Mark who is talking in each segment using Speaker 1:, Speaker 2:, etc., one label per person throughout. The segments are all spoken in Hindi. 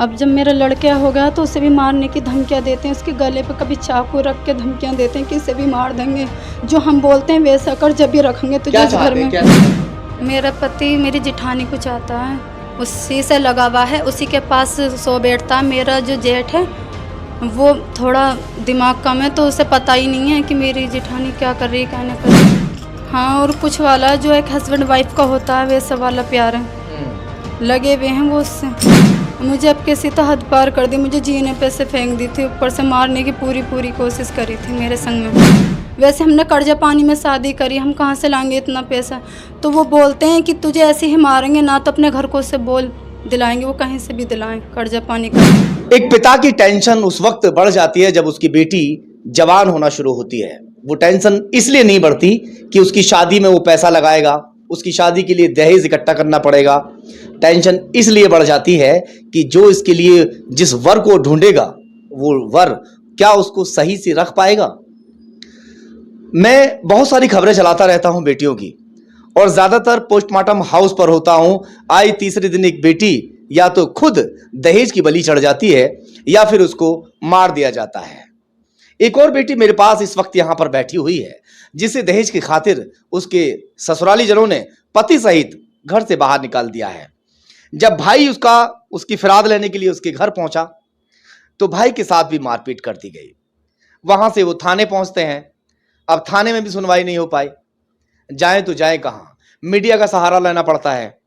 Speaker 1: अब जब मेरा लड़का हो गया तो उसे भी मारने की धमकियां देते हैं, उसके गले पे कभी चाकू रख के धमकियां देते हैं कि इसे भी मार देंगे, जो हम बोलते हैं वैसा कर, जब भी रखेंगे तुझे इस घर में। मेरा पति मेरी जिठानी को चाहता है, उसी से लगा हुआ है, उसी के पास सो बैठता है। मेरा जो जेठ है वो थोड़ा दिमाग कम है, तो उसे पता ही नहीं है कि मेरी जिठानी क्या कर रही है क्या नहीं कर रही। हाँ, और कुछ वाला जो एक हस्बैंड वाइफ का होता है वैसा वाला प्यार है, लगे हुए हैं वो उससे। मुझे अब किसी तो हद पार कर दी, मुझे जीने पे से फेंक दी थी, ऊपर से मारने की पूरी कोशिश करी थी मेरे संग में। वैसे हमने कर्जा पानी में शादी करी, हम कहाँ से लाएंगे इतना पैसा। तो वो बोलते हैं कि तुझे ऐसे ही मारेंगे ना, तो अपने घर को से बोल दिलाएंगे, वो कहीं से भी दिलाएं कर्जा पानी का।
Speaker 2: एक पिता की टेंशन उस वक्त बढ़ जाती है जब उसकी बेटी जवान होना शुरू होती है। वो टेंशन इसलिए नहीं बढ़ती कि उसकी शादी में वो पैसा लगाएगा, उसकी शादी के लिए दहेज इकट्ठा करना पड़ेगा। टेंशन इसलिए बढ़ जाती है कि जो इसके लिए जिस वर को ढूंढेगा वो वर क्या उसको सही से रख पाएगा। मैं बहुत सारी खबरें चलाता रहता हूं बेटियों की, और ज्यादातर पोस्टमार्टम हाउस पर होता हूं। आई तीसरे दिन एक बेटी या तो खुद दहेज की बलि चढ़ जाती है या फिर उसको मार दिया जाता है। एक और बेटी मेरे पास इस वक्त यहां पर बैठी हुई है, जिसे दहेज की खातिर उसके ससुराली जनों ने पति सहित घर से बाहर निकाल दिया है। जब भाई उसकी फिराद लेने के लिए उसके घर पहुंचा तो भाई के साथ भी मारपीट कर दी गई। वहां से वो थाने पहुंचते हैं। अब थाने में भी सुनवाई नहीं हो पाई, जाएं तो जाएं कहां, मीडिया का सहारा लेना पड़ता है।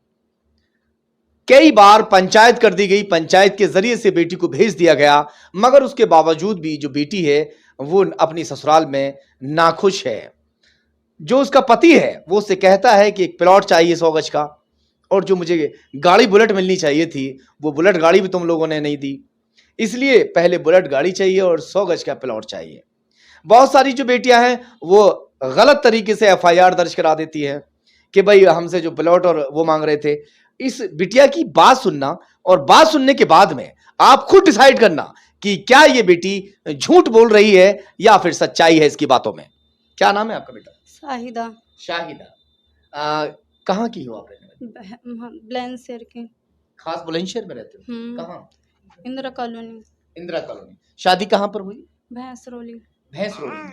Speaker 2: कई बार पंचायत कर दी गई, पंचायत के जरिए से बेटी को भेज दिया गया, मगर उसके बावजूद भी जो बेटी है वो अपनी ससुराल में नाखुश है। जो उसका पति है वो उससे कहता है कि एक प्लॉट चाहिए 100 गज का, और जो मुझे गाड़ी बुलेट मिलनी चाहिए थी वो बुलेट गाड़ी भी तुम लोगों ने नहीं दी, इसलिए पहले बुलेट गाड़ी चाहिए और 100 गज का प्लॉट चाहिए। बहुत सारी जो बेटियां हैं वो गलत तरीके से एफआईआर दर्ज करा देती है कि भाई हमसे जो प्लॉट और वो मांग रहे थे। इस बिटिया की बात सुनना और बात सुनने के बाद में आप खुद डिसाइड करना कि क्या ये बेटी झूठ बोल रही है या फिर सच्चाई है इसकी बातों में। क्या नाम है आपका बेटा?
Speaker 1: शाहिदा।
Speaker 2: शाहिदा। कहाँ की हो आप?
Speaker 1: बुलंदशहर की।
Speaker 2: खास बुलंदशहर में रहते हो? कहाँ?
Speaker 1: इंदिरा कॉलोनी।
Speaker 2: इंदिरा कॉलोनी। शादी कहाँ पर हुई?
Speaker 1: भैंसरोली।
Speaker 2: भैंसरोली।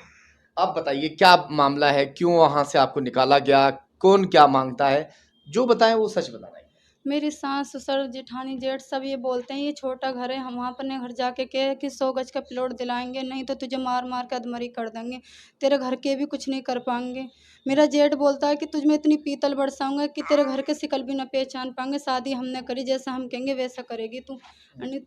Speaker 2: अब बताइए क्या मामला है, क्यों वहां से आपको निकाला गया, कौन क्या मांगता है, जो बताएं वो सच बताना है।
Speaker 1: मेरी सास ससुर जेठानी जेठ सब ये बोलते हैं ये छोटा घर है, हम वहाँ अपने घर जाके कहे कि 100 गज का प्लॉट दिलाएंगे, नहीं तो तुझे मार मार के अधमरी कर देंगे, तेरे घर के भी कुछ नहीं कर पाएंगे। मेरा जेठ बोलता है कि तुझ में इतनी पीतल बरसाऊंगा कि तेरे घर के शिकल भी न पहचान पाएंगे, शादी हमने करी, जैसा हम कहेंगे वैसा करेगी तू, नहीं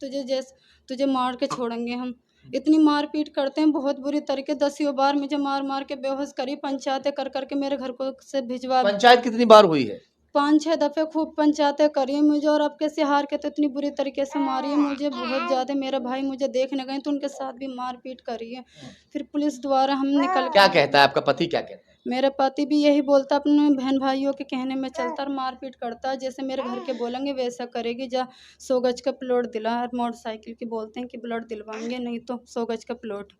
Speaker 1: तुझे मार के छोड़ेंगे हम। इतनी मारपीट करते हैं बहुत बुरी तरीके, 10 बार मुझे मार मार के बेहोश करी, पंचायतें कर करके मेरे घर को से भिजवा।
Speaker 2: पंचायत कितनी बार हुई है?
Speaker 1: 5-6 दफ़े खूब पंचायतें करी हैं मुझे, और अब कैसे हार के तो इतनी बुरी तरीके से मारी है मुझे बहुत ज़्यादा। मेरा भाई मुझे देखने गए तो उनके साथ भी मारपीट करी है, फिर पुलिस द्वारा हम निकल।
Speaker 2: क्या कहता है आपका पति, क्या कहता है?
Speaker 1: मेरा पति भी यही बोलता, अपने बहन भाइयों के कहने में चलता और मारपीट करता, जैसे मेरे घर के बोलेंगे वैसा करेगी, जा 100 गज का प्लॉट दिला, और मोटरसाइकिल की बोलते हैं कि प्लॉट दिलवाएंगे, नहीं तो 100 गज का प्लॉट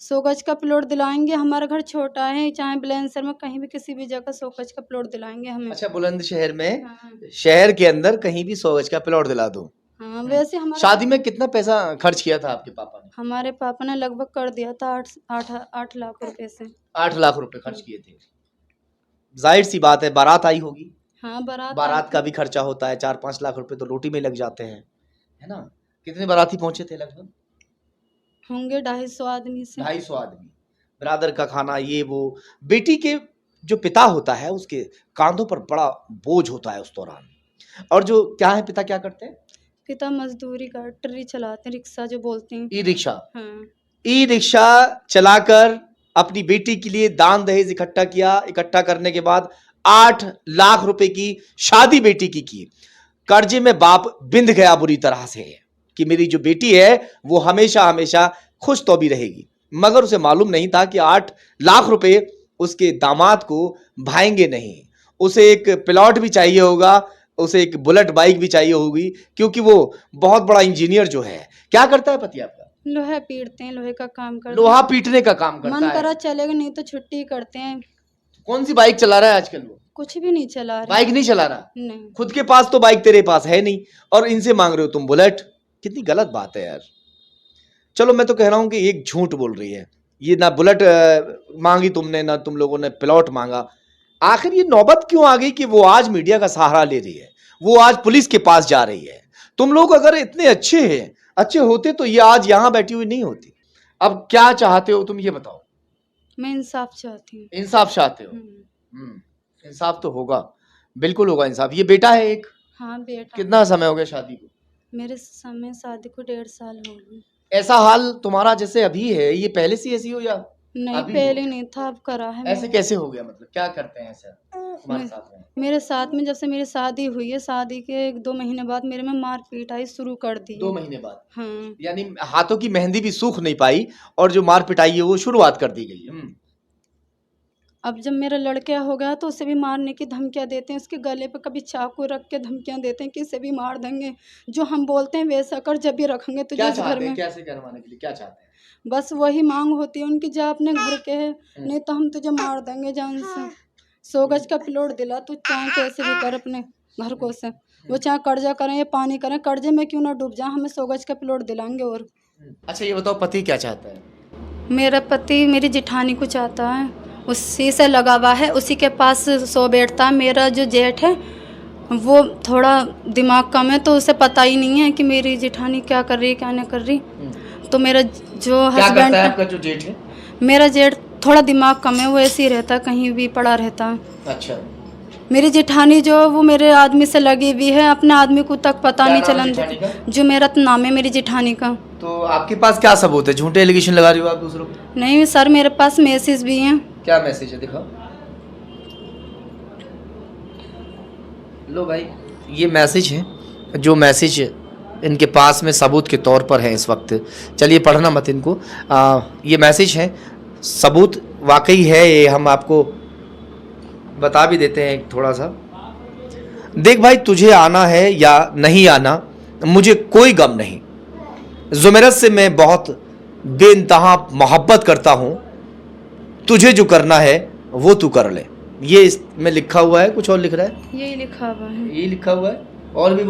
Speaker 1: 100 गज का प्लॉट दिलाएंगे। हमारा घर छोटा है, चाहे बुलंदशहर में कहीं भी किसी भी जगह 100 गज का प्लॉट दिलाएंगे हमें।
Speaker 2: अच्छा, बुलंदशहर में?
Speaker 1: हाँ।
Speaker 2: शहर के अंदर कहीं भी 100 गज का प्लॉट दिला दो।
Speaker 1: हाँ, वैसे हमारे
Speaker 2: शादी में कितना पैसा खर्च किया था आपके पापा ने?
Speaker 1: हमारे पापा ने लगभग कर दिया था 8 लाख रुपए से।
Speaker 2: 8 लाख रुपए खर्च किए थे। जाहिर सी बात है, बारात आई होगी।
Speaker 1: हाँ,
Speaker 2: बारात का भी खर्चा होता है, 4-5 लाख रुपए तो रोटी में लग जाते हैं, है ना? कितने बाराती पहुंचे थे? लगभग
Speaker 1: होंगे 250 आदमी से।
Speaker 2: 250 आदमी, ब्रादर का खाना, ये वो। बेटी के जो पिता होता है उसके कांधों पर बड़ा बोझ होता है उस दौरान। और जो क्या है, पिता क्या करते हैं?
Speaker 1: पिता मजदूरी का ट्री चलाते हैं, रिक्शा जो बोलते हैं।
Speaker 2: E rickshaw.
Speaker 1: हाँ।
Speaker 2: ई रिक्शा चलाकर अपनी बेटी के लिए दान दहेज इकट्ठा किया। इकट्ठा करने के बाद 8 लाख रुपए की शादी बेटी की कर्जे में बाप बिंध गया बुरी तरह से कि मेरी जो बेटी है वो हमेशा हमेशा खुश तो भी रहेगी, मगर उसे मालूम नहीं था कि 8 लाख रुपए उसके दामाद को भाएंगे नहीं। उसे एक प्लॉट भी चाहिए होगा, उसे एक बुलेट बाइक भी चाहिए होगी, क्योंकि वो बहुत बड़ा इंजीनियर जो है। क्या करता है पति आपका?
Speaker 1: लोहा पीटते हैं, लोहे का काम करते हैं।
Speaker 2: लोहा पीटने का काम करता
Speaker 1: मन
Speaker 2: है।
Speaker 1: करा चलेगा, नहीं तो छुट्टी करते हैं।
Speaker 2: कौन सी बाइक चला रहा है आजकल वो?
Speaker 1: कुछ भी नहीं चला रहा।
Speaker 2: बाइक नहीं चला रहा?
Speaker 1: नहीं।
Speaker 2: खुद के पास तो बाइक तेरे पास है नहीं और इनसे मांग रहे हो तुम बुलेट। कितनी गलत बात है यार। चलो मैं तो कह रहा हूं कि एक झूठ बोल रही है ये, ना बुलेट मांगी तुमने, ना तुम लोगों ने प्लॉट मांगा। आखिर ये नौबत क्यों आ गई कि वो आज मीडिया का सहारा ले रही है, वो आज पुलिस के पास जा रही है? तुम लोग अगर इतने अच्छे होते तो ये आज यहां बैठी हुई नहीं होती। अब क्या चाहते हो तुम ये बताओ?
Speaker 1: मैं इंसाफ चाहती हूँ।
Speaker 2: इंसाफ चाहते हो? इंसाफ तो होगा, बिल्कुल होगा इंसाफ। ये बेटा है एक?
Speaker 1: हाँ बेटा।
Speaker 2: कितना समय हो गया शादी को?
Speaker 1: मेरे समय शादी को 1.5 साल हो गए।
Speaker 2: ऐसा हाल तुम्हारा जैसे अभी है, ये पहले से ऐसी हो या
Speaker 1: नहीं?
Speaker 2: अभी
Speaker 1: पहले नहीं था, अब करा है।
Speaker 2: ऐसे कैसे हो गया? मतलब क्या करते हैं ऐसा तुम्हारे साथ में?
Speaker 1: मेरे साथ में जब से मेरी शादी हुई है, शादी के 1-2 महीने बाद मेरे में मारपीट आई शुरू कर दी।
Speaker 2: 2 महीने बाद?
Speaker 1: हाँ।
Speaker 2: यानी हाथों की मेहंदी भी सूख नहीं पाई और जो मार पिटाई है वो शुरुआत कर दी गई है।
Speaker 1: अब जब मेरा लड़का हो गया तो उसे भी मारने की धमकियां देते हैं, उसके गले पे कभी चाकू रख के धमकियां देते हैं कि इसे भी मार देंगे, जो हम बोलते हैं वैसा कर, जब भी रखेंगे तुझे इस घर में।
Speaker 2: कैसे करवाने के लिए क्या चाहते हैं?
Speaker 1: बस वही मांग होती है उनकी, जा अपने घर के है, नहीं तो हम तुझे मार देंगे जान से। 100 गज का प्लॉट दिला, तू चाहे कैसे भी कर अपने घर को से, वो चाहे कर्जा करें या पानी करें, कर्जे में क्यों ना डूब जाए, हमें 100 गज का प्लॉट दिलाएंगे। और
Speaker 3: अच्छा ये बताओ, पति क्या चाहता है?
Speaker 1: मेरा पति मेरी जेठानी को चाहता है, उसी से लगा हुआ है, उसी के पास सो बैठता है। मेरा जो जेठ है वो थोड़ा दिमाग कम है, तो उसे पता ही नहीं है कि मेरी जेठानी क्या कर रही है क्या नहीं कर रही। तो मेरा जो हस्बैंड,
Speaker 3: आपका जो जेठ है?
Speaker 1: मेरा जेठ थोड़ा दिमाग कम है, वो ऐसे ही रहता है, कहीं भी पड़ा रहता है।
Speaker 3: अच्छा।
Speaker 1: मेरी जेठानी जो वो मेरे आदमी से लगी हुई है, अपने आदमी को तक पता नहीं चलन देती। जो मेरा नाम है मेरी जेठानी का।
Speaker 3: तो आपके पास क्या सबूत है? झूठे एलिगेशन लगा रही हो आप दूसरों को?
Speaker 1: नहीं सर, मेरे पास मैसेज भी हैं।
Speaker 3: क्या मैसेज है, दिखाओ। लो भाई, ये मैसेज है, जो मैसेज इनके पास में सबूत के तौर पर है इस वक्त। चलिए पढ़ना मत इनको। ये मैसेज है, सबूत वाकई है, ये हम आपको बता भी देते हैं थोड़ा सा। देख भाई, तुझे आना है या नहीं आना मुझे कोई गम नहीं। जुमेरत से मैं बहुत बेइंतहा मोहब्बत करता हूँ, तुझे जो करना है वो तू कर ले। ये इसमें लिखा हुआ है, कुछ और लिख रहा है?
Speaker 1: यही लिखा हुआ है।
Speaker 3: यही लिखा हुआ है। और भी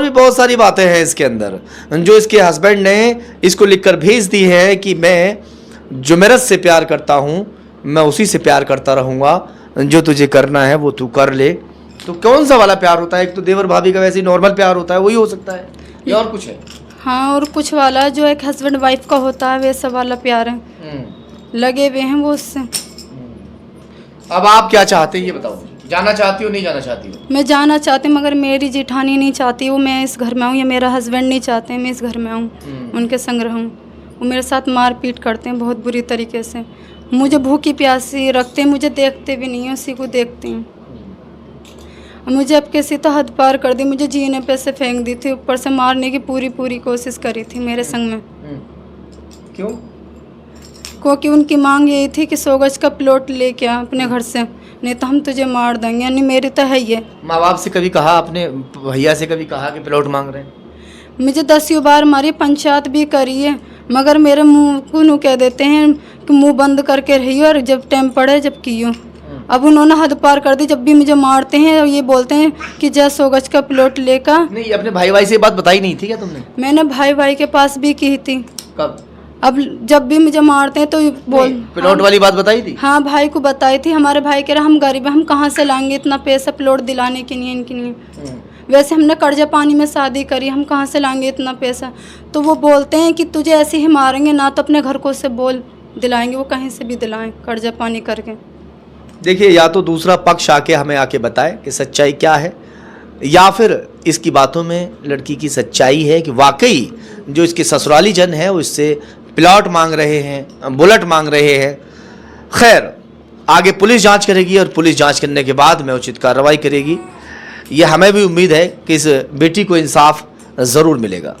Speaker 3: बहुत सारी बातें हैं इसके अंदर, जो इसके हस्बैंड ने इसको लिखकर भेज दी है कि मैं जुमेरत से प्यार करता हूँ, मैं उसी से प्यार करता रहूँगा, जो तुझे करना है वो तू कर ले। तो कौन सा वाला प्यार होता है? एक तो देवर भाभी का वैसे ही नॉर्मल प्यार होता है, वही हो सकता है, या और कुछ है?
Speaker 1: हाँ, और कुछ वाला जो एक हस्बैंड वाइफ का होता है वैसा वाला प्यार है, लगे हुए हैं वो उससे।
Speaker 3: अब आप क्या चाहते हैं ये बताओ? जाना चाहती हो नहीं जाना चाहती हो?
Speaker 1: मैं जाना चाहती हूँ, मगर मेरी जेठानी नहीं चाहती वो मैं इस घर में आऊँ, या मेरा हस्बैंड नहीं चाहते हैं मैं इस घर में आऊँ, उनके संग रहूँ। वो मेरे साथ मारपीट करते हैं बहुत बुरी तरीके से, मुझे भूखी प्यासी रखते हैं, मुझे देखते भी नहीं हैं, उसी को देखते हैं। मुझे अब किसी तो हद पार कर दी, मुझे जीने पे से फेंक दी थी, ऊपर से मारने की पूरी कोशिश करी थी मेरे संग में।
Speaker 3: क्यों?
Speaker 1: क्योंकि उनकी मांग यही थी कि 100 गज का प्लॉट लेके आ अपने घर से, नहीं तो हम तुझे मार देंगे। यानी मेरी तो है ये।
Speaker 3: माँ बाप से कभी कहा, अपने भैया से कभी कहा कि प्लॉट मांग रहे हैं?
Speaker 1: मुझे 10 बार मारी, पंचायत भी करी है, मगर मेरे मुंह को नू कह देते हैं कि मुंह बंद करके रहियो और जब टाइम पड़े जब कियो। अब उन्होंने हद पार कर दी, जब भी मुझे मारते हैं ये बोलते हैं कि जा 100 गज का प्लॉट लेकर।
Speaker 3: नहीं, अपने भाई से बात बताई नहीं थी क्या तुमने?
Speaker 1: मैंने भाई के पास भी की थी।
Speaker 3: कब?
Speaker 1: अब जब भी मुझे मारते हैं तो बोल,
Speaker 3: प्लॉट वाली बात बताई थी?
Speaker 1: हाँ, भाई को बताई थी। हमारे भाई कह रहा हम गरीब हैं, हम कहाँ से लाएंगे इतना पैसा प्लॉट दिलाने के लिए इनके लिए। वैसे हमने कर्जा पानी में शादी करी, हम कहाँ से लाएंगे इतना पैसा। तो वो बोलते हैं कि तुझे ऐसे ही मारेंगे, ना तो अपने घर को से बोल दिलाएंगे, वो कहीं से भी दिलाएं कर्जा पानी करके।
Speaker 2: देखिए, या तो दूसरा पक्ष हमें आके बताए कि सच्चाई क्या है, या फिर इसकी बातों में लड़की की सच्चाई है कि वाकई जो इसके ससुराली जन है वो इससे प्लॉट मांग रहे हैं, बुलेट मांग रहे हैं। खैर, आगे पुलिस जांच करेगी और पुलिस जांच करने के बाद में उचित कार्रवाई करेगी। ये हमें भी उम्मीद है कि इस बेटी को इंसाफ ज़रूर मिलेगा।